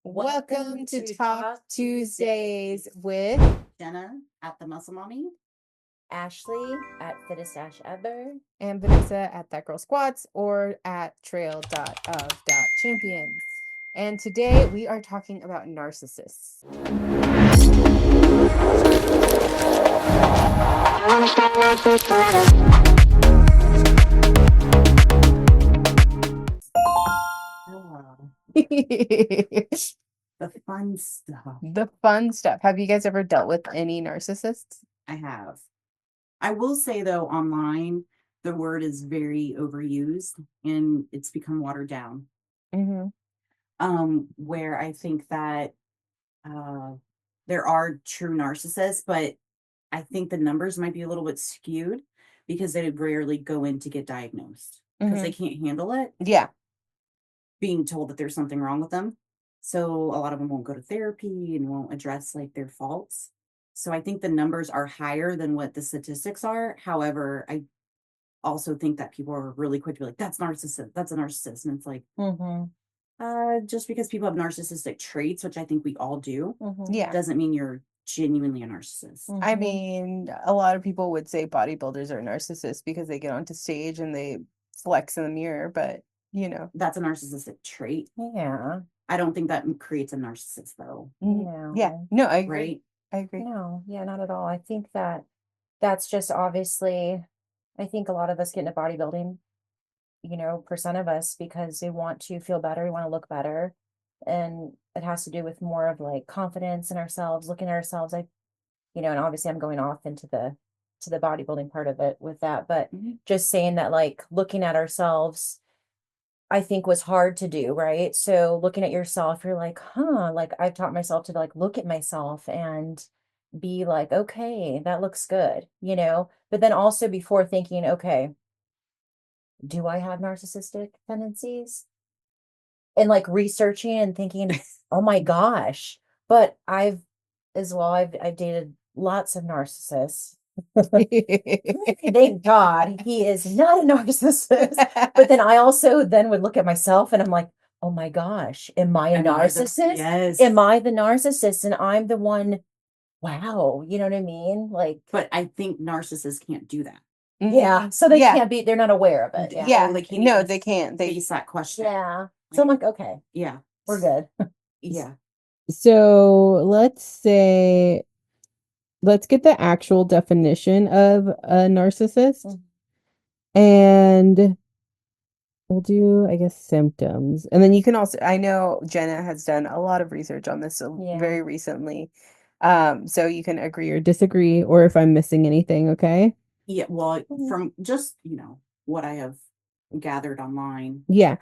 Welcome to TOC Tuesdays with Jenna at the Muscle Mommy, Ashley at fittest-ever, and Vanessa at That Girl Squats or at trail.of.champions. And today we are talking about narcissists. the fun stuff. The fun stuff. Have you guys ever dealt with any narcissists? I have. I will say though, online, the word is very overused and it's become watered down. Where I think that there are true narcissists, but I think the numbers might be a little bit skewed because they rarely go in to get diagnosed because they can't handle it. Yeah. Being told that there's something wrong with them. So a lot of them won't go to therapy and won't address like their faults. So I think the numbers are higher than what the statistics are. However, I also think that people are really quick to be like, that's narcissist, that's a narcissist. And it's like, just because people have narcissistic traits, which I think we all do, Yeah. doesn't mean you're genuinely a narcissist. I mean, a lot of people would say bodybuilders are narcissists because they get onto stage and they flex in the mirror, but you know, that's a narcissistic trait. Yeah. I don't think that creates a narcissist though. Yeah. No, I agree. Right? I agree. No, yeah, not at all. I think that that's just obviously, I think a lot of us get into bodybuilding, percent of us because they want to feel better, we want to look better. And it has to do with more of like confidence in ourselves, looking at ourselves. And obviously I'm going off into the bodybuilding part of it with that, but just saying that like looking at ourselves, I think was hard to do, right? So looking at yourself, you're like, like I've taught myself to like look at myself and be like, okay, that looks good, but then also before thinking, okay, do I have narcissistic tendencies? And like researching and thinking, oh my gosh, but I've dated lots of narcissists. Thank God he is not a narcissist. But then I also then would look at myself and I'm like, oh my gosh, am I a narcissist? Yes. Am I the narcissist? And I'm the one, wow, you know what I mean? Like, but I think narcissists can't do that. Yeah. So they can't be, they're not aware of it. Yeah. They can't No, they can't. They face that question. Yeah. So I'm like, okay. Yeah. We're good. Yeah. So let's get the actual definition of a narcissist. And we'll do, I guess, symptoms. And then you can also, I know Jenna has done a lot of research on this very recently. So you can agree or disagree, or if I'm missing anything, okay? Yeah, well, from just, what I have gathered online. Yeah.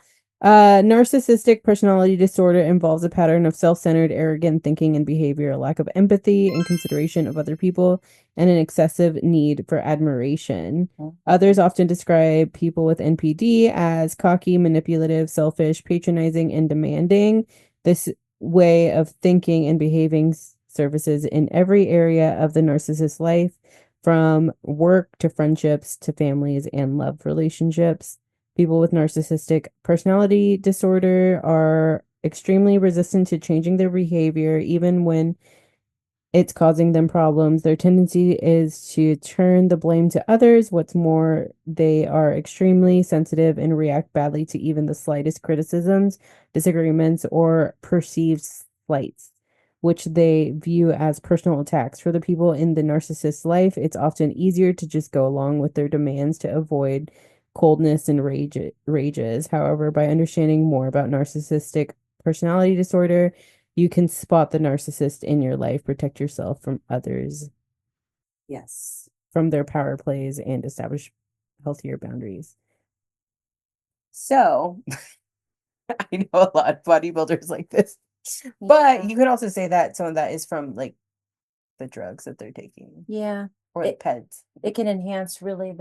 Narcissistic personality disorder involves a pattern of self-centered, arrogant thinking and behavior, a lack of empathy and consideration of other people, and an excessive need for admiration. Others often describe people with NPD as cocky, manipulative, selfish, patronizing, and demanding. This way of thinking and behaving surfaces in every area of the narcissist's life, from work to friendships to families and love relationships. People with narcissistic personality disorder are extremely resistant to changing their behavior, even when it's causing them problems. Their tendency is to turn the blame to others. What's more, they are extremely sensitive and react badly to even the slightest criticisms, disagreements, or perceived slights, which they view as personal attacks. For the people in the narcissist's life, it's often easier to just go along with their demands to avoid coldness and rages. However, by understanding more about narcissistic personality disorder, you can spot the narcissist in your life, protect yourself from others. Yes. From their power plays, and establish healthier boundaries. So, I know a lot of bodybuilders like this, but you could also say that some of that is from like the drugs that they're taking. Yeah. Or the peds. It can enhance really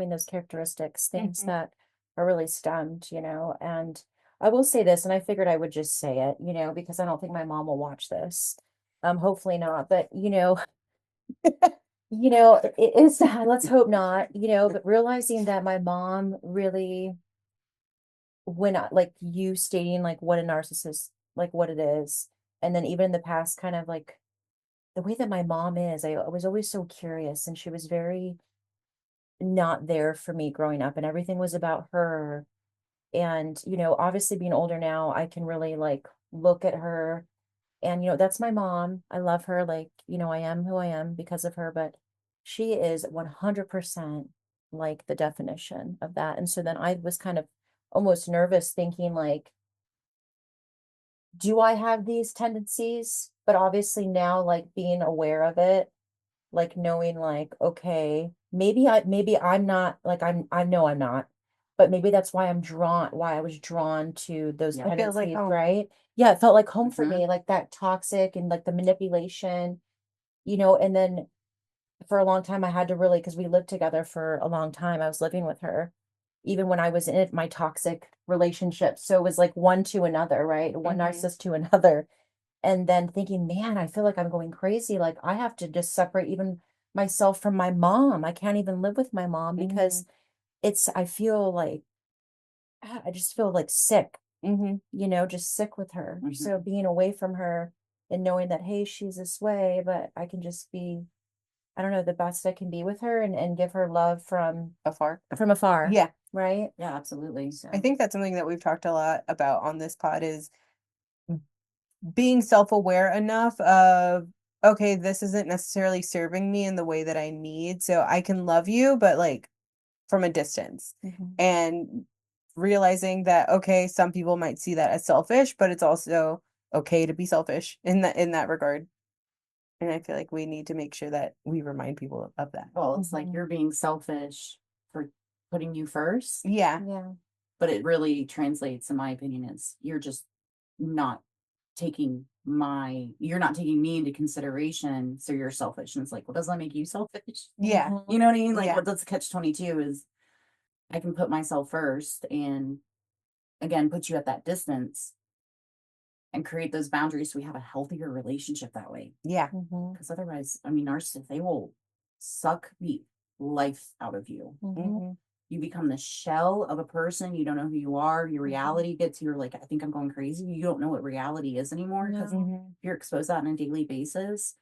those characteristics, things that are really stemmed, and I will say this, and I figured I would just say it, because I don't think my mom will watch this. Hopefully not, but it's let's hope not, but realizing that my mom really, when like you stating like what a narcissist like what it is. And then even in the past, kind of like the way that my mom is, I was always so curious, and she was very not there for me growing up, and everything was about her. And, obviously being older now, I can really like look at her and, that's my mom. I love her. Like, I am who I am because of her, but she is 100% like the definition of that. And so then I was kind of almost nervous thinking like, do I have these tendencies? But obviously now, like being aware of it, like knowing like, okay, maybe I'm not like I know I'm not, but maybe that's why I was drawn to those Yeah. It feels like tendencies, home. right? Yeah, it felt like home for Mhm. me, like that toxic and like the manipulation, and then for a long time I had to really, because we lived together for a long time. I was living with her even when I was in my toxic relationship. So it was like one to another, right? One Mhm. narcissist to another. And then thinking, man, I feel like I'm going crazy. Like I have to just separate even myself from my mom. I can't even live with my mom because I feel like, I just feel like sick, just sick with her. So being away from her and knowing that, hey, she's this way, but I can just be, I don't know, the best I can be with her and give her love from Afar. afar. Yeah. Right. Yeah, absolutely. So I think that's something that we've talked a lot about on this pod is being self-aware enough of, okay, this isn't necessarily serving me in the way that I need, so I can love you, but like from a distance. And realizing that, okay, some people might see that as selfish, but it's also okay to be selfish in that regard. And I feel like we need to make sure that we remind people of that. Well, it's like you're being selfish for putting you first, Yeah. yeah. but it really translates, in my opinion, is you're just not you're not taking me into consideration, so you're selfish. And it's like, well, does that make you selfish? Yeah. You know what I mean? Like, Yeah. what that's catch 22 is I can put myself first and again put you at that distance and create those boundaries so we have a healthier relationship that way. Yeah. Because otherwise, I mean, narcissists, they will suck the life out of you. You become the shell of a person. You don't know who you are. Your reality gets, you're like, I think I'm going crazy. You don't know what reality is anymore because if you're exposed to that on a daily basis,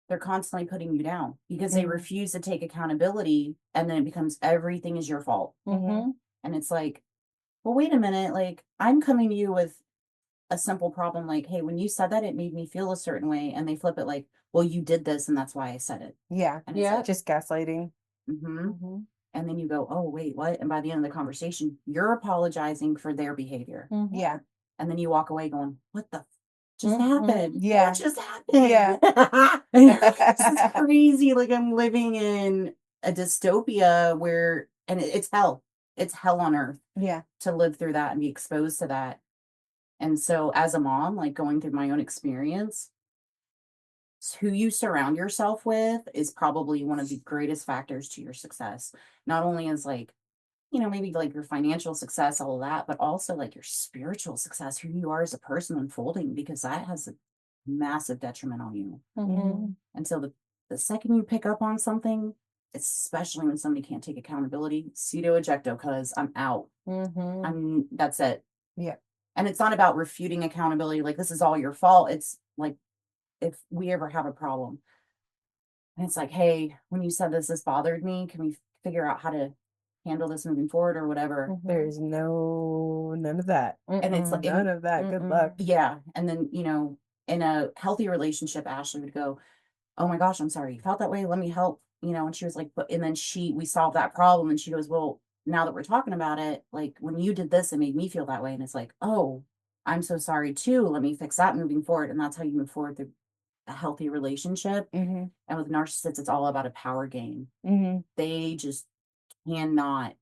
they're constantly putting you down because they refuse to take accountability, and then it becomes everything is your fault. And it's like, well, wait a minute. Like, I'm coming to you with a simple problem like, hey, when you said that, it made me feel a certain way. And they flip it like, well, you did this and that's why I said it. Yeah. And it's like, Just gaslighting. and then you go, oh, wait, what? And by the end of the conversation, you're apologizing for their behavior. Yeah. And then you walk away going, what the just happened? Yeah. What just happened? Yeah. This is crazy. Like I'm living in a dystopia where, and it's hell. It's hell on earth Yeah. to live through that and be exposed to that. And so as a mom, like going through my own experience, who you surround yourself with is probably one of the greatest factors to your success. Not only is like, maybe like your financial success, all of that, but also like your spiritual success, who you are as a person unfolding, because that has a massive detriment on you. And so the second you pick up on something, especially when somebody can't take accountability, pseudo ejecto, because I'm out. That's it. Yeah. And it's not about refuting accountability, like this is all your fault. It's like if we ever have a problem and it's like, hey, when you said this bothered me, can we figure out how to handle this moving forward or whatever? There's none of that. And it's like, None of that. Good luck. yeah. And then, in a healthy relationship, Ashley would go, oh my gosh, I'm sorry you felt that way. Let me help. And she was like, but, and then we solved that problem. And she goes, well, now that we're talking about it, like when you did this, it made me feel that way. And it's like, oh, I'm so sorry too. Let me fix that moving forward. And that's how you move forward through a healthy relationship. And with narcissists, it's all about a power game. They just cannot,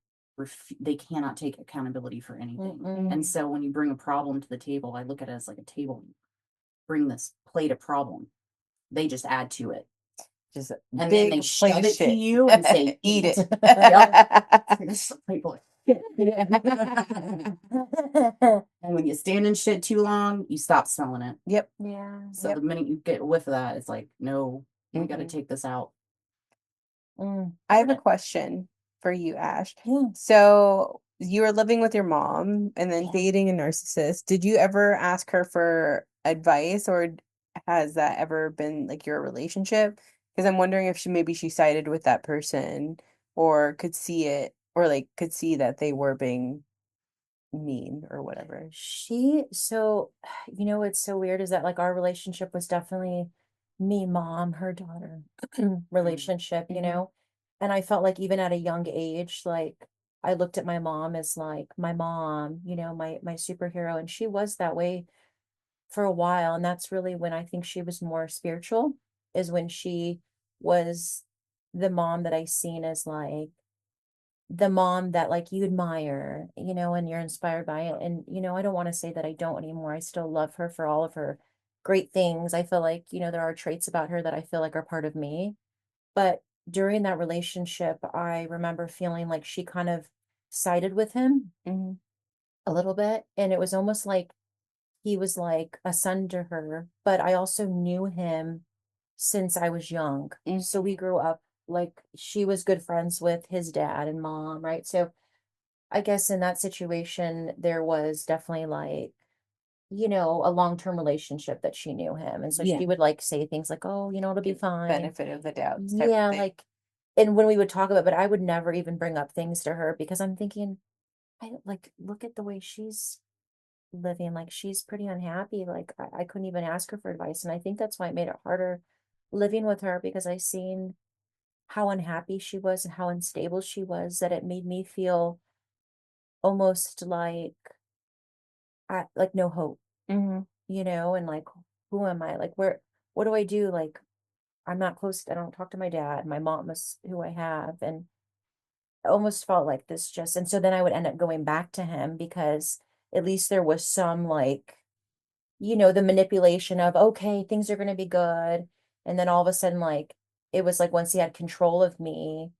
they cannot take accountability for anything. And so when you bring a problem to the table, I look at it as like a table. Bring this plate of problem. They just add to it. Just a And big then they plate shove of it shit. to you and say, Eat it. This is a plate full of shit. And when you stand in shit too long, you stop smelling it. Yep. Yeah. So the minute you get a whiff of that, it's like, no, we got to take this out. I have a question for you, Ash. Yeah. So you were living with your mom and then Yeah. dating a narcissist. Did you ever ask her for advice, or has that ever been like your relationship? Because I'm wondering if she sided with that person or could see it, or like could see that they were being mean or whatever. So, what's so weird is that like our relationship was definitely me, mom, her daughter relationship, Mhm. and I felt like even at a young age, like I looked at my mom as like my mom, my superhero, and she was that way for a while. And that's really when I think she was more spiritual, is when she was the mom that I seen as like the mom that like you admire, and you're inspired by it. And, I don't want to say that I don't anymore. I still love her for all of her great things. I feel like, there are traits about her that I feel like are part of me. But during that relationship, I remember feeling like she kind of sided with him Mhm. a little bit. And it was almost like he was like a son to her, but I also knew him since I was young. So we grew up like she was good friends with his dad and mom, right? So I guess in that situation, there was definitely like, a long-term relationship that she knew him. And so Yeah. she would like say things like, oh, it'll be fine. Benefit of the doubt type Yeah, of thing. like, and when we would talk about, but I would never even bring up things to her because I'm thinking, I like, look at the way she's living. Like, she's pretty unhappy. Like, I couldn't even ask her for advice. And I think that's why it made it harder living with her because I seen how unhappy she was and how unstable she was, that it made me feel almost like like no hope, Mhm. and like who am I? Like what do I do? Like I'm not close, I don't talk to my dad. My mom is who I have. And I almost felt like this just, and so then I would end up going back to him because at least there was some like, the manipulation of okay, things are gonna be good. And then all of a sudden, like it was like once he had control of me,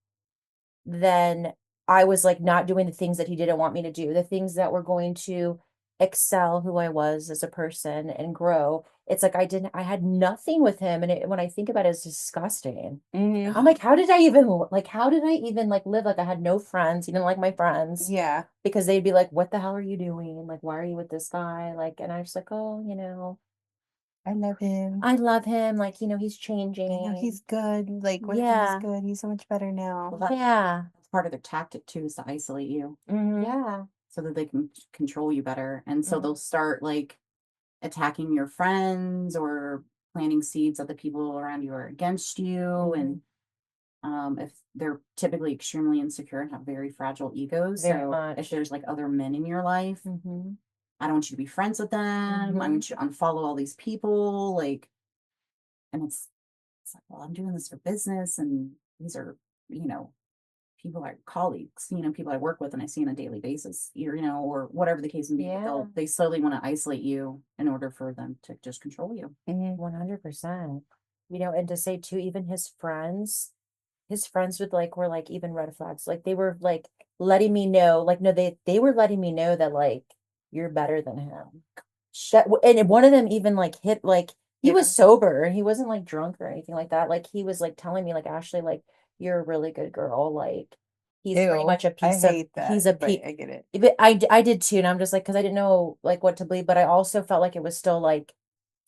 then I was like not doing the things that he didn't want me to do, the things that were going to excel who I was as a person and grow. It's like I had nothing with him. And when I think about it, it's disgusting. Mhm. I'm like, how did I even like live? Like I had no friends, even like my friends, Yeah. because they'd be like, what the hell are you doing? Like, why are you with this guy? Like, and I was like, oh, I love him. I love him. Like, he's I know changing. he's good. Like, whatever, he's Yeah. good. He's so much better now. Well, Yeah. that's part of their tactic too, is to isolate you Mhm. Yeah. so that they can control you better. And so Mhm. they'll start like attacking your friends or planting seeds that the people around you are against you. And if they're typically extremely insecure and have very fragile egos. Very So if much. there's like other men in your life, Mm-hmm. I don't want you to be friends with them. I Mhm. want you to unfollow all these people. Like, and it's like, well, I'm doing this for business, and these are, you know, people are colleagues, people I work with and I see on a daily basis, or whatever the case may be. But Yeah. they slowly want to isolate you in order for them to just control you. Mhm. 100%. And to say too, even his friends would like were like even red flags. Like they were like letting me know, like no, they were letting me know that like you're better than him. And one of them even like hit like he Yeah. was sober and he wasn't like drunk or anything like that. Like he was like telling me like Ashley, like you're a really good girl. Like he's pretty Ew. much a I piece of hate that, he's a but piece. I get it. But I did too, and I'm just like, because I didn't know like what to believe, but I also felt like it was still like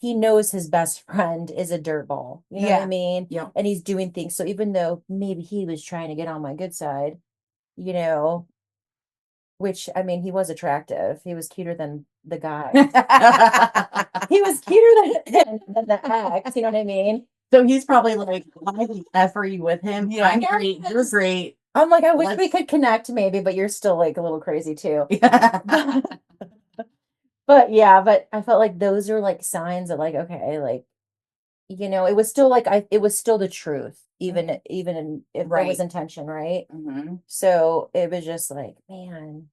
he knows his best friend is a dirtball. You know what I Yeah. mean? Yep. And he's doing things. So even though maybe he was trying to get on my good side, you know, which I mean, he was attractive. He was cuter than the guy. He was cuter than the ex. You know what I mean? So he's probably like, why the F are you with him? Yeah. I'm great. You're great. I'm like, I wish we Let's- could connect maybe, but you're still like a little crazy too. Yeah. But yeah, but I felt like those are like signs that like, okay, like, it was still like it was still the truth, if there was Right. intention, right? hmm So it was just like, man,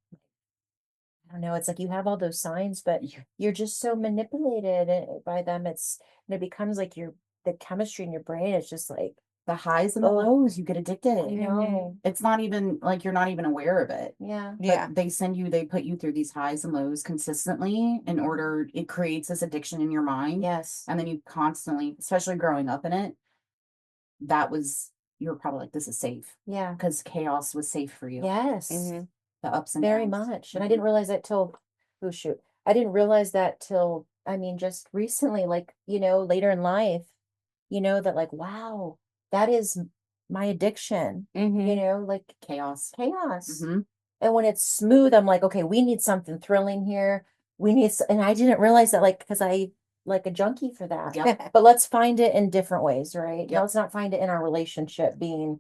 I don't know. It's like you have all those signs, but you're just so manipulated by them. And it becomes like the chemistry in your brain is just like, The highs and the oh, lows, you get I addicted. know. It's not even like you're not even aware of it. Yeah. Yeah. But they put you through these highs and lows consistently in order, it creates this addiction in your mind. Yes. And then you constantly, especially growing up in it, that was you were probably like, this is safe Yeah. because chaos was safe for you. Yes. Mhm. The ups and Very downs. much. And I didn't realize that till, oh shoot. I didn't realize that till, I mean, just recently, like, later in life, that like, wow, that is my addiction, Mhm. like Chaos. chaos. hmm And when it's smooth, I'm like, okay, we need something thrilling here. And I didn't realize that, like, because I like a junkie for that. Yep. But let's find it in different ways, right? Now Yep. let's not find it in our relationship being,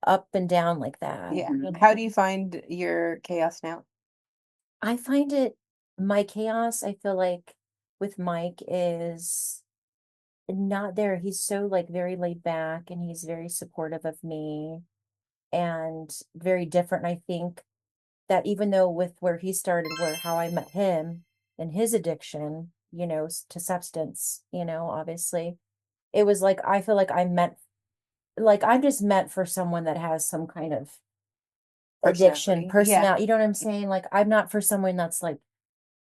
up and down like that. Yeah. Mhm. How do you find your chaos now? I find it, my chaos, I feel like with Mike is not there. He's so like very laid back and he's very supportive of me and very different. And I think that even though with where he started, how I met him and his addiction, to substance, obviously, it was like, I feel like I'm just meant for someone that has some kind of addiction, Personality. Yeah. personality. You know what I'm saying? Like, I'm not for someone that's like,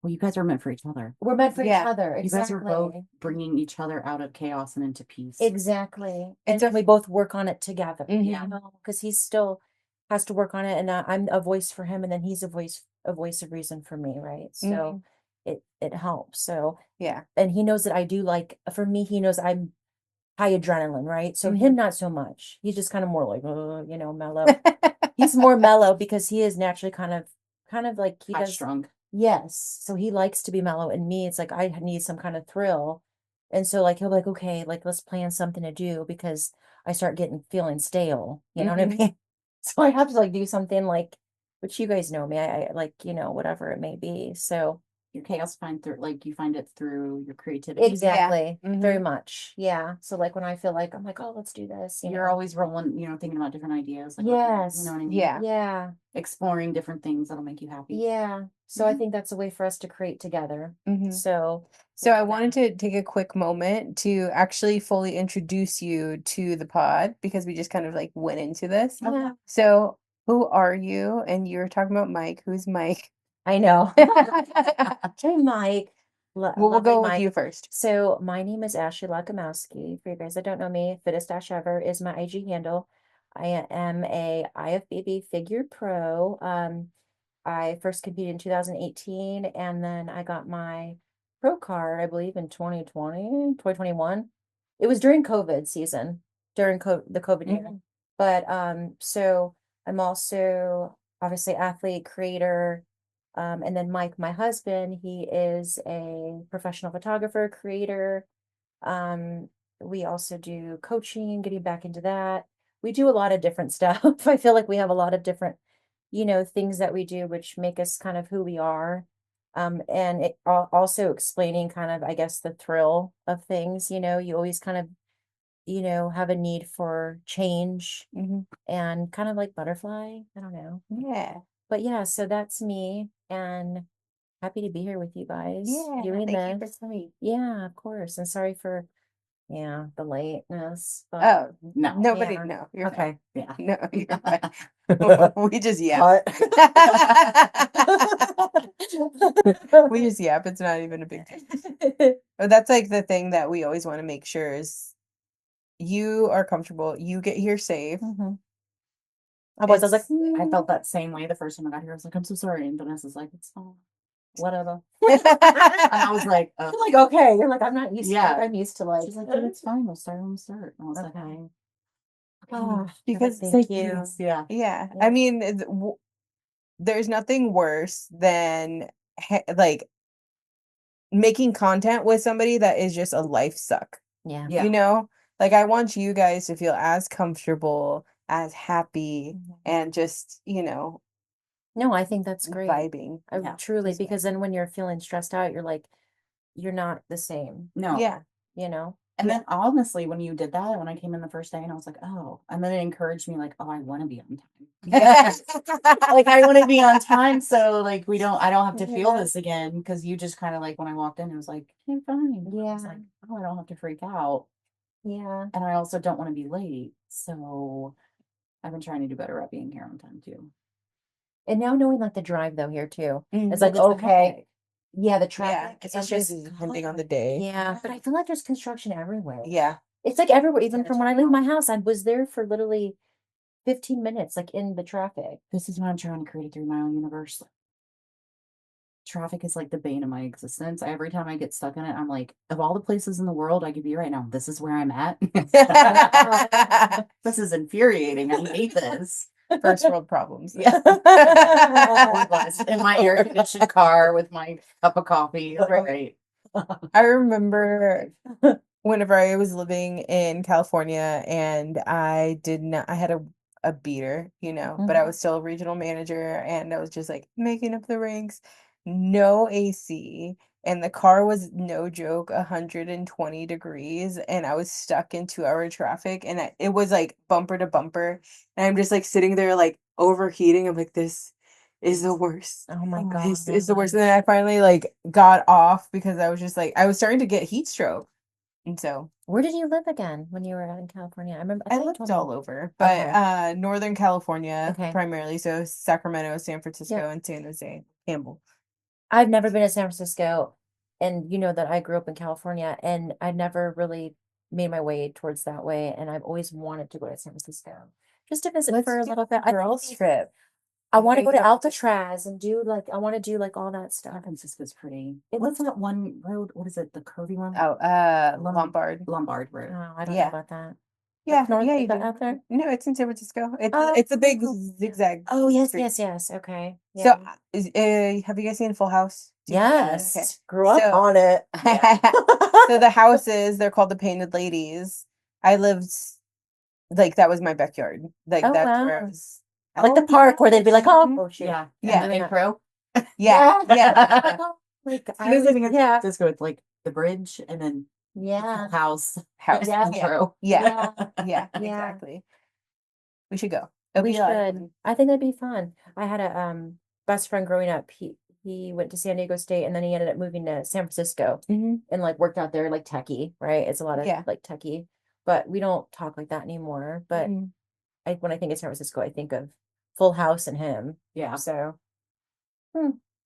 Well, you guys are meant for each other. we're meant for each Yeah. other. You guys are both Exactly. bringing each other out of chaos and into peace. Exactly. It's And we both work on it together, Mhm. because he still has to work on it, and I'm a voice for him, and then he's a voice of reason for me, right? So Mhm. it helps. So, Yeah. and he knows that I do like, for me, he knows I'm high adrenaline, right? So Mhm. him, not so much. He's just kind of more like, mellow. He's more mellow because he is naturally kind of like he High does. strung. Yes. So he likes to be mellow. And me, it's like I need some kind of thrill. And so like he'll be like, okay, like let's plan something to do because I start feeling stale. You know what I Mhm. mean? So I have to like do something like, which you guys know me, I like, whatever it may be. So Your chaos find through, like you find it through your creativity. exactly. Mhm. Very much. Yeah. So like when I feel like I'm like, oh, let's do this. You're always rolling, thinking about different ideas. Like, Yes. you know what I mean? Yeah. Yeah. Exploring different things that'll make you happy. Yeah. So I Mhm. think that's a way for us to create together. Mhm. So So I wanted to take a quick moment to actually fully introduce you to the pod because we just kind of like went into this. yeah, So who are you? And you were talking about Mike. Who's Mike? I know. Hey, Mike. Well, we'll Lovely go with Mike. you first. So my name is Ashley Lakomowski. For you guys that don't know me, Fittest Dash Ever is my IG handle. I am a IFBB figure pro. I first competed in 2018 and then I got my pro card, I believe in 2021. It was during COVID season, during the COVID year. Mhm. But so I'm also obviously athlete, creator. And then Mike, my husband, he is a professional photographer, creator. Um, we also do coaching, getting back into that. We do a lot of different stuff. I feel like we have a lot of different, things that we do, which make us kind of who we are. And it also explaining kind of, I guess, the thrill of things, you always kind of, have a need for change Mhm. and kind of like butterfly. I don't know. Yeah. But yeah, so that's me and happy to be here with you guys Yeah. doing Thank you for this. coming. Yeah, of course. And sorry for, the lateness, but Oh, No. nobody. yeah. No, you're fine. Okay. Yeah. No, you're fine. We just yap. We just yap. It's not even a big deal. But that's like the thing that we always want to make sure is you are comfortable. You get here safe. Mhm. I was like, I felt that same way the first time I got here. I was like, I'm so sorry. And Vanessa's like, it's fine. whatever. And I was like, You're like, okay. You're like, I'm not used to Yeah. I'm used to like, she's like, "Yeah, it's fine. We'll start when we start." And I was like, okay. okay. Because Thank you. Yeah. yeah, Yeah. I mean, there's nothing worse than like making content with somebody that is just a life suck. Yeah. Yeah. You know, like I want you guys to feel as comfortable, as happy, and just, No, I think that's great. vibing. I Yeah. truly, Just- because then when you're feeling stressed out, you're like, you're not the same, No. Yeah. you know? And Yeah. then honestly, when you did that, when I came in the first day and I was like, oh, and then it encouraged me like, oh, I want to be on time. Yeah. Like I want to be on time. So like I don't have to feel Yeah. this again. Because you just kind of like when I walked in, it was like, okay, fine. I was Yeah. like, oh, I don't have to freak out. Yeah. And I also don't want to be late. So I've been trying to do better at being here on time too. And now knowing like the drive though here too, Mhm. it's like, the okay, traffic. yeah, the Yeah, traffic. It's especially just, depending on the day. yeah, but I feel like there's construction everywhere. Yeah. It's like everywhere, even from when I leave my house, I was there for literally 15 minutes, like in the traffic. This is what I'm trying to create a 3 mile universe. Traffic is like the bane of my existence. Every time I get stuck in it, I'm like, of all the places in the world I could be right now, this is where I'm at. This is infuriating. I hate this. First world problems. Yeah. In my air conditioned car with my cup of coffee. Right. I remember whenever I was living in California and I had a beater, but I was still a regional manager and I was just like making up the ranks, no AC. And the car was no joke, 120 degrees, and I was stuck in 2 hour traffic, and it was like bumper to bumper, and I'm just like sitting there like overheating. I'm like, this is the worst. Oh my God. This is the worst. And then I finally like got off because I was just like I was starting to get heat stroke. And so Where did you live again when you were out in California? I remember I think you lived told me. all over, but Okay. Northern California Okay. primarily, so Sacramento, San Francisco, Yep. and San Jose, Campbell. I've never been to San Francisco, and you know that I grew up in California, and I never really made my way towards that way, and I've always wanted to go to San Francisco just to visit Let's for a do little bit. a girls trip. I want to go to Okay. Alcatraz and I want to do like all that stuff. San Francisco's pretty. It What's looks- that one road? What is it? The curvy one? Oh, Lombard. Lombard Road. Oh, I don't Yeah. know about that. Yeah, North yeah, is you that do. out there? No, it's in San Francisco. Oh. It's a big zigzag Oh, yes, street. yes. Okay. So, Yeah. have you guys seen Full House? Yes. Okay. Grew up So- on it. So the houses, they're called the Painted Ladies. I lived like that was my backyard. Like Oh, that's wow. where I was. Like the park where they'd be like, oh, shoot. Yeah. Yeah. And the intro. Yeah, yeah. Like, I was living in San yeah. Francisco. It's like the bridge and then Yeah. house. House. Yeah. Intro. Yeah, Yeah. yeah, Yeah. exactly. We should go. It'll We be a lot of should. fun. I think that'd be fun. I had a best friend growing up. He went to San Diego State and then he ended up moving to San Francisco Mhm. and like worked out there like techie, right? It's a lot of Yeah. like techie, but we don't talk like that anymore. But Mhm. when I think of San Francisco, I think of Full House and him. Yeah. So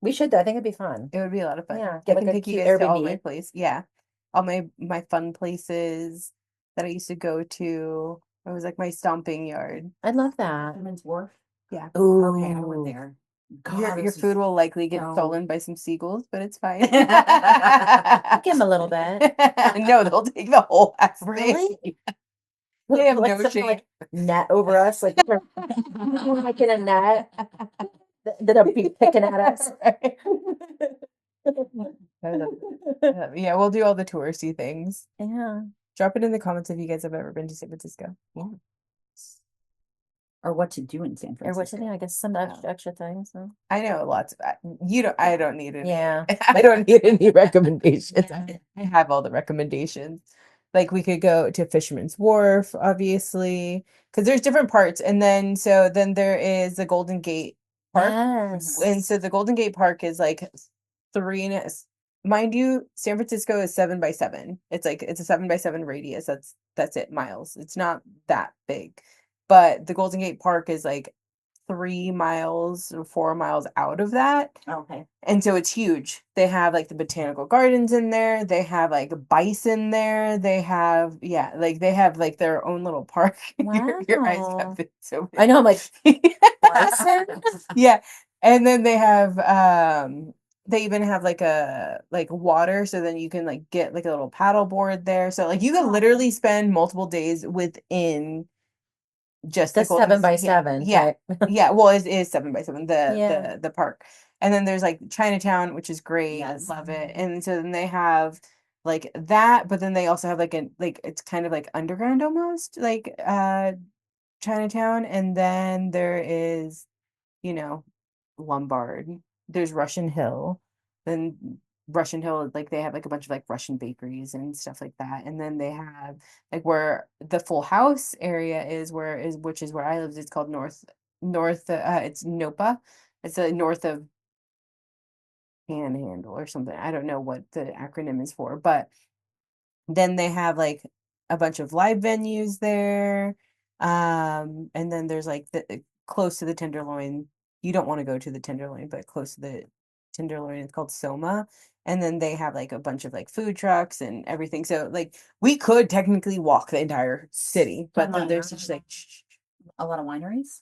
we should though. I think it'd be fun. It would be a lot of fun. Yeah, I get like can a take you cute guys to all my Airbnb. places. Yeah. All my fun places that I used to go to. It was like my stomping yard. I'd love that. Fisherman's Wharf. Yeah. Ooh. Okay, I went there. Your food will likely get so- stolen by some seagulls, but it's fine. Give him a little bit. No, they'll take the whole ass thing. Really? They have Like no something shame. like net over us, like like in a net that are be picking at us. Yeah, we'll do all the touristy things. Yeah. Drop it in the comments if you guys have ever been to San Francisco. Yeah. Or what to do in San Or Francisco. what's the thing? I guess some extra things. So. I know lots of I don't need it. Yeah. I don't need any recommendations. I have all the recommendations. Like we could go to Fisherman's Wharf, obviously, because there's different parts. And then there is the Golden Gate Park. Yes. And so the Golden Gate Park is like mind you, San Francisco is 7x7. It's a 7x7 radius. That's it, miles. It's not that big. But the Golden Gate Park is like 3 miles or 4 miles out of that. Okay. And so it's huge. They have like the botanical gardens in there. They have like bison there. They have, they have like their own little park. Your eyes Wow. have been so big. I know. I'm like, bison? Yeah. And then they have, they even have like water. So then you can like get like a little paddle board there. So like you can literally spend multiple days within just That's the Golden 7x7. Yeah. Right? Yeah, well, it is 7x7, Yeah. the park. And then there's like Chinatown, which is great. Yes. Love it. And so then they have like that, but then they also have like it's kind of like underground almost, like Chinatown. And then there is, Lombard. There's Russian Hill. Then Russian Hill, like they have like a bunch of like Russian bakeries and stuff like that. And then they have like where the Full House area which is where I lived. It's called it's Nopa. It's north of Panhandle or something. I don't know what the acronym is for, but then they have like a bunch of live venues there. And then there's like close to the Tenderloin. You don't want to go to the Tenderloin, but close to the Tenderloin, it's called Soma. And then they have like a bunch of like food trucks and everything. So like we could technically walk the entire city, but then there's just like A lot of wineries?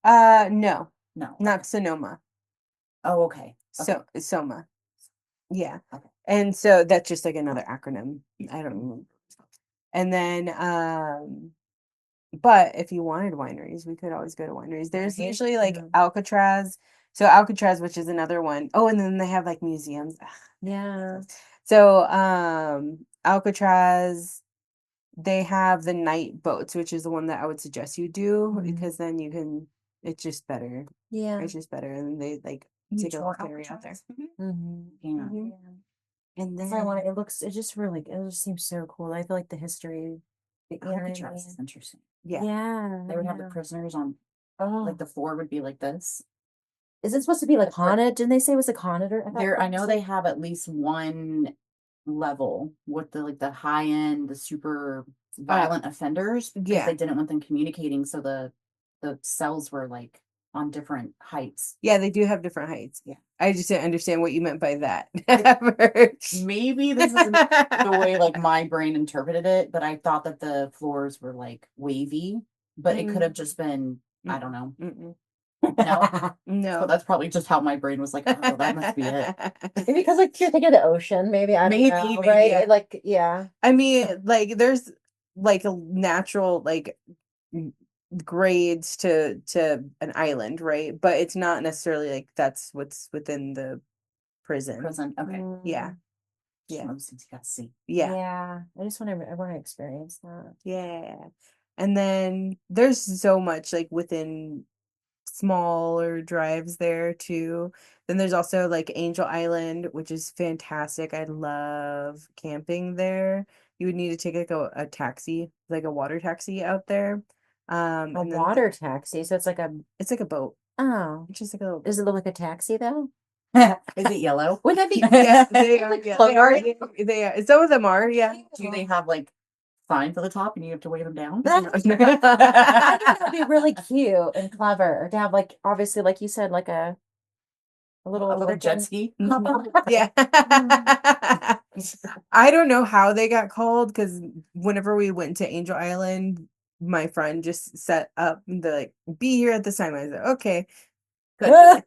no, No. not Sonoma. Oh, okay. So Soma. Yeah. Okay. And so that's just like another acronym. I don't know. And then but if you wanted wineries, we could always go to wineries. There's Right. usually like Yeah. Alcatraz. So Alcatraz, which is another one. Oh, and then they have like museums. Yeah. So Alcatraz, they have the night boats, which is the one that I would suggest you do Mhm. because then you can it's just better. Yeah. It's just better. And they like Can you take a little tour ferry out there. Alcatraz? Mhm. Yeah. Mhm. And So I want it looks it just really it just seems so cool. I feel like the history, you know what I Alcatraz mean? is interesting. yeah. Yeah. They would have the yeah. prisoners on, Oh, like the floor would be like this. is it supposed to be like That's right. haunted? Didn't they say it was like haunted or There, I know they have at least one level with the like the high end, the super violent offenders because yeah. they didn't want them communicating, so the cells were like on different heights. Yeah, they do have different heights. Yeah. I just didn't understand what you meant by that. at first. Maybe this isn't the way like my brain interpreted it, but I thought that the floors were like wavy, but it could have just been, I don't know. Mm-mm. No. So No. that's probably just how my brain was like, oh, that must be it. maybe because like you're thinking of the ocean, maybe I don't know, Maybe, right? yeah. Like yeah. I mean, like there's like a natural like grades to an island, right? But it's not necessarily like that's what's within the prison. Prison. Okay. Yeah. Mm, Just Yeah. one of those things you got to see. Yeah. yeah. I want to experience that. Yeah. And then there's so much like within smaller drives there too. Then there's also like Angel Island, which is fantastic. I love camping there. You would need to take like a taxi, like a water taxi out there. A And then water taxi, so it's like a it's like a boat. oh. It's just like a little Does it look like a taxi though? Is it yellow? Wouldn't that be yeah, they are. Yeah, they are. clever? They are. Some of them are. Yeah. Do they have like signs at the top and you have to wave them down? I think that'd be really cute and clever to have like obviously like you said like a little A little jet freaking- ski. Yeah. I don't know how they got called because whenever we went to Angel Island, my friend just set up the like, be here at this time. I said, okay, good.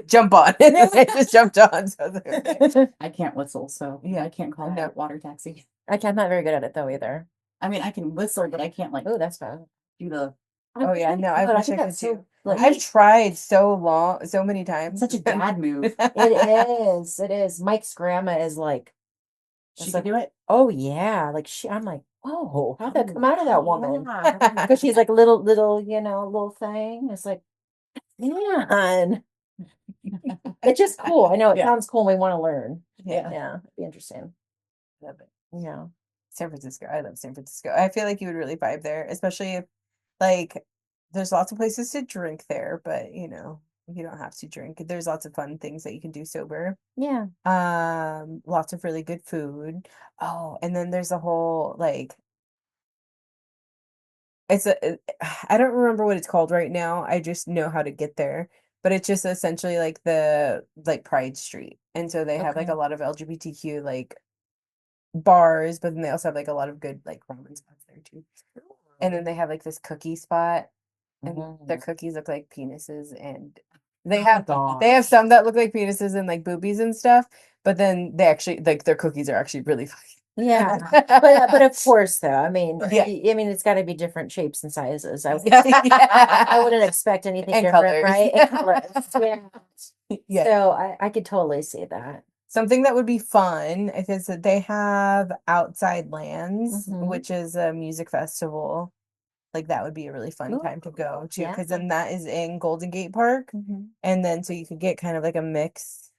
Jump on. And I just jumped on. So I was like, okay. I can't whistle, so Yeah. I can't call No. it water taxi. I'm not very good at it though either. I mean, I can whistle, but I can't like Oh, that's bad. do the. Oh yeah, no, I wish I think could that's so, too. like, I've tried so many times. Such a dad move. it is. It is. Mike's grandma is like, She it's could do it. oh yeah, like I'm like, whoa, how'd that come out of that woman? Yeah. Because she's like little, little thing. It's like, man, it's just cool. I know it Yeah. sounds cool. And we want to learn. Yeah. Yeah, it'd be interesting. Love it. Yeah. San Francisco. I love San Francisco. I feel like you would really vibe there, especially if like there's lots of places to drink there, but you know, you don't have to drink. There's lots of fun things that you can do sober. Yeah. Lots of really good food. Oh, and then there's a whole like it's a I don't remember what it's called right now. I just know how to get there. But it's just essentially like the like Pride Street. And so they have like Okay. a lot of LGBTQ like bars, but then they also have like a lot of good like ramen spots there too. And then they have like this cookie spot, and their cookies look like penises, and they have some that look like penises and like boobies and stuff. But then they actually like their cookies are actually really funny. Yeah. But of course though, I mean, Yeah. I mean it's got to be different shapes and sizes. I Yeah. wouldn't expect anything And different, colors. right? And colors. Yeah. Yeah. So I could totally see that. Something that would be fun is that they have Outside Lands, Mhm. which is a music festival. Like that would be a really fun time to go to, yeah. because then that is in Golden Gate Park, and then so you could get kind of like a mix,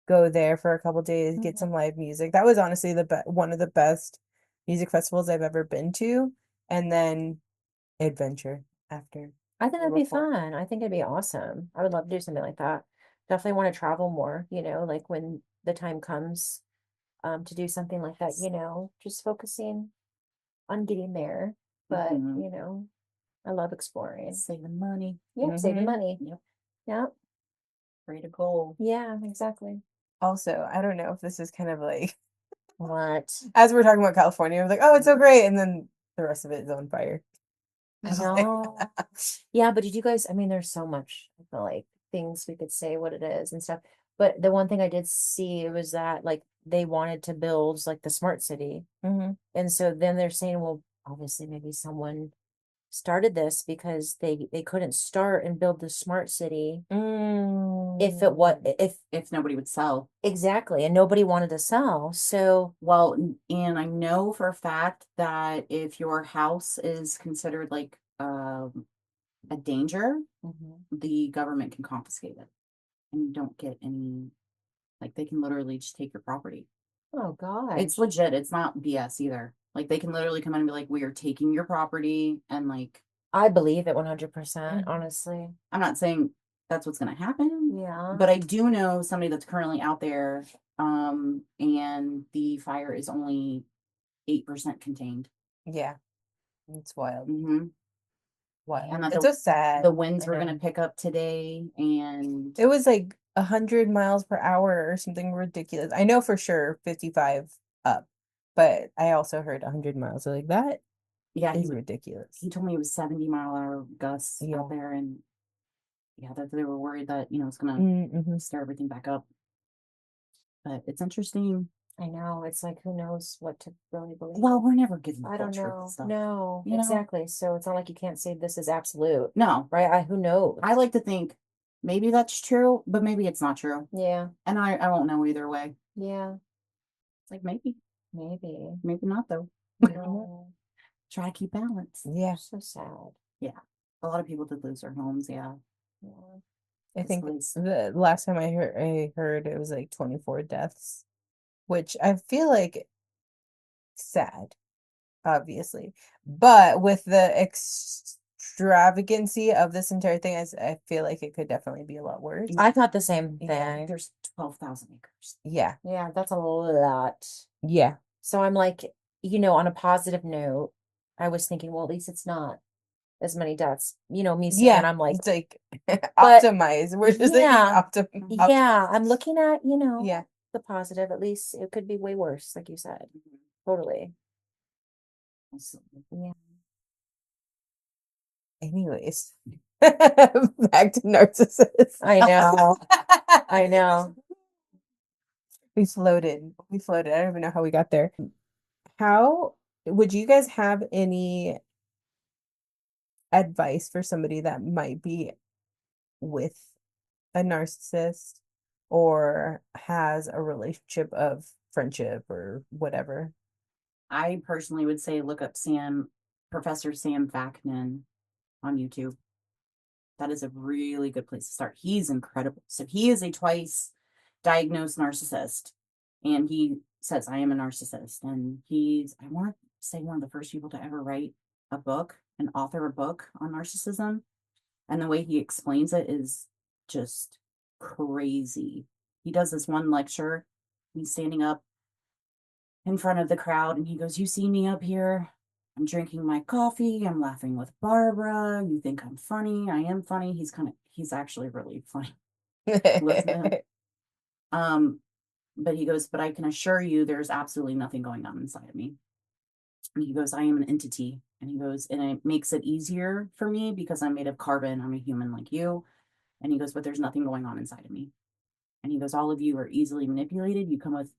go there for a couple days, get some live music. That was honestly one of the best music festivals I've ever been to, and then adventure after. I think that'd Little be fun. fun. I think it'd be awesome. I would love to do something like that. Definitely want to travel more, like when the time comes to do something like that, just focusing on getting there. But, Mhm. I love exploring. Saving money. Yeah, saving Mhm. money. Yep. Yeah. Great goal. Yeah, exactly. Also, I don't know if this is kind of like, What? as we're talking about California, I was like, oh, it's so great. And then the rest of it is on fire. I know. Yeah, but did you guys, I mean, there's so much, I feel like, things we could say what it is and stuff. But the one thing I did see was that like they wanted to build like the smart city. Mm-hmm. And so then they're saying, well, obviously maybe someone started this because they couldn't start and build the smart city if it was If nobody would sell. exactly, and nobody wanted to sell. So Well, and I know for a fact that if your house is considered like a danger, the government can confiscate it. And you don't get any, like they can literally just take your property. oh God. It's legit. It's not BS either. Like they can literally come in and be like, we are taking your property. And like, I believe it 100%, Mhm. honestly. I'm not saying that's what's going to happen, Yeah. but I do know somebody that's currently out there. And the fire is only 8% contained. Yeah. It's wild. Mm-hmm. Wild. And that It's so sad. the winds I were know. going to pick up today. And It was like 100 miles per hour or something ridiculous. I know for sure 55 up, but I also heard 100 miles. So like that yeah, is ridiculous. he told me it was 70-mile-an-hour gusts Yeah. out there. And yeah, that they were worried that, it's going Mm-hmm. to stir everything back up. But it's interesting. I know. It's like, who knows what to really believe. Well, we're never given the I full don't truth know. and stuff. No, you know? exactly. So it's not like you can't say this is absolute, No, right? Who knows? I like to think maybe that's true, but maybe it's not true. Yeah, And I won't know either way. yeah, Like maybe not though. no. Try to keep balance. Yeah. So sad. Yeah. A lot of people did lose their homes. Yeah. Yeah. I think Displaced. the last time I heard it was like 24 deaths, which I feel like sad, obviously. But with the extravagancy of this entire thing, I feel like it could definitely be a lot worse. I thought the same Yeah. thing. There's 12,000 acres. Yeah. Yeah, that's a lot. Yeah. So I'm like, on a positive note, I was thinking, well, at least it's not as many deaths. Me saying, Yeah. I'm like, It's like optimize. We're just yeah, thinking yeah, I'm looking at, Yeah. the positive. At least it could be way worse, like you said. Totally. Yeah. Anyways, back to narcissists. I know. I know. We floated. I don't even know how we got there. How would you guys have any advice for somebody that might be with a narcissist or has a relationship of friendship or whatever? I personally would say look up Professor Sam Vaknin on YouTube. That is a really good place to start. He's incredible. So he is a twice diagnosed narcissist. And he says, I am a narcissist. And I want to say, one of the first people to ever write and author a book on narcissism. And the way he explains it is just crazy. He does this one lecture. He's standing up in front of the crowd and he goes, you see me up here? I'm drinking my coffee. I'm laughing with Barbara. You think I'm funny? I am funny. He's actually really funny. Listen to him. But he goes, but I can assure you there's absolutely nothing going on inside of me. And he goes, I am an entity. And he goes, and it makes it easier for me because I'm made of carbon. I'm a human like you. And he goes, but there's nothing going on inside of me. And he goes, all of you are easily manipulated. You come with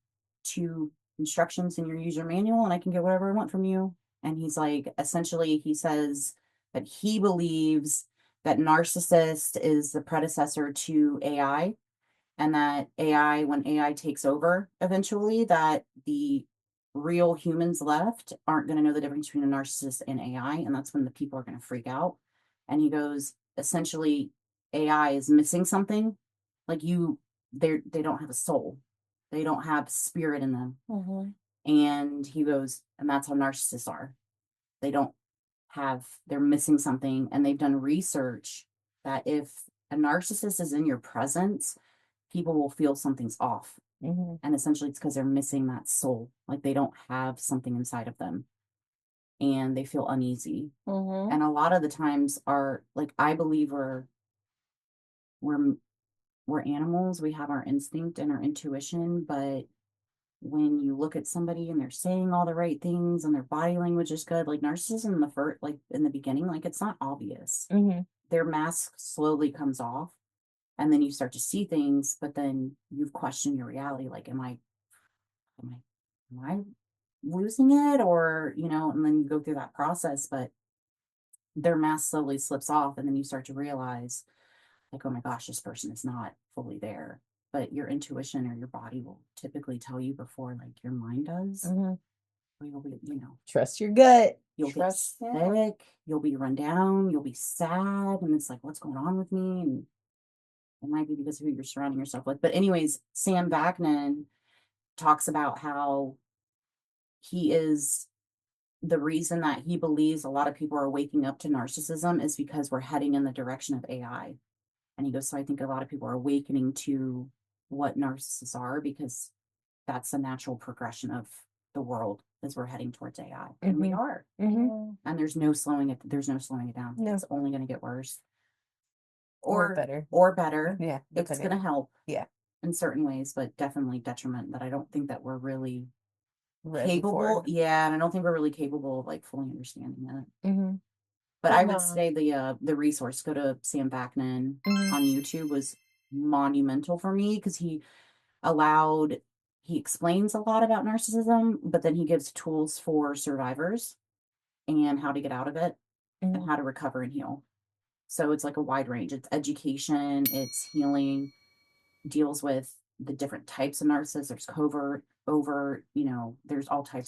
2 instructions in your user manual and I can get whatever I want from you. And he's like, essentially, he says that he believes that narcissist is the predecessor to AI, and that AI, when AI takes over eventually, that the real humans left aren't going to know the difference between a narcissist and AI, and that's when the people are going to freak out. And he goes, essentially, AI is missing something. Like they don't have a soul. They don't have spirit in them. And he goes, and that's how narcissists are. They're missing something. And they've done research that if a narcissist is in your presence, people will feel something's off. And essentially it's because they're missing that soul. Like they don't have something inside of them. And they feel uneasy. And a lot of the times I believe we're we're animals, we have our instinct and our intuition, but when you look at somebody and they're saying all the right things and their body language is good, like narcissism in the first, like in the beginning, like it's not obvious. Mm-hmm. Their mask slowly comes off, and then you start to see things, but then you've questioned your reality. Like, am I losing it? Or, and then you go through that process, but their mask slowly slips off, and then you start to realize, like, oh my gosh, this person is not fully there. But your intuition or your body will typically tell you before, like, your mind does. Mm-hmm. You'll be, Trust your gut. you'll get sick, you'll be run down, you'll be sad, and it's like, what's going on with me? And it might be because of who you're surrounding yourself with. But anyways, Sam Vaknin talks about how he is the reason that he believes a lot of people are waking up to narcissism is because we're heading in the direction of AI. And he goes, so I think a lot of people are awakening to what narcissists are, because that's the natural progression of the world as we're heading towards AI. And we are. Mm-hmm. And there's no slowing it down. No. It's only going to get worse. Or better. Or better. Yeah. It's going to help. Yeah. In certain ways, but definitely detriment that I don't think that we're really Ready capable. for. Yeah, and I don't think we're really capable of like fully understanding it. Mm-hmm. But But I no. would say the resource, go to Sam Vaknin Mhm. on YouTube, was monumental for me, because he explains a lot about narcissism, but then he gives tools for survivors and how to get out of it and how to recover and heal. So it's like a wide range. It's education, it's healing, deals with the different types of narcissists. There's covert, overt, there's all types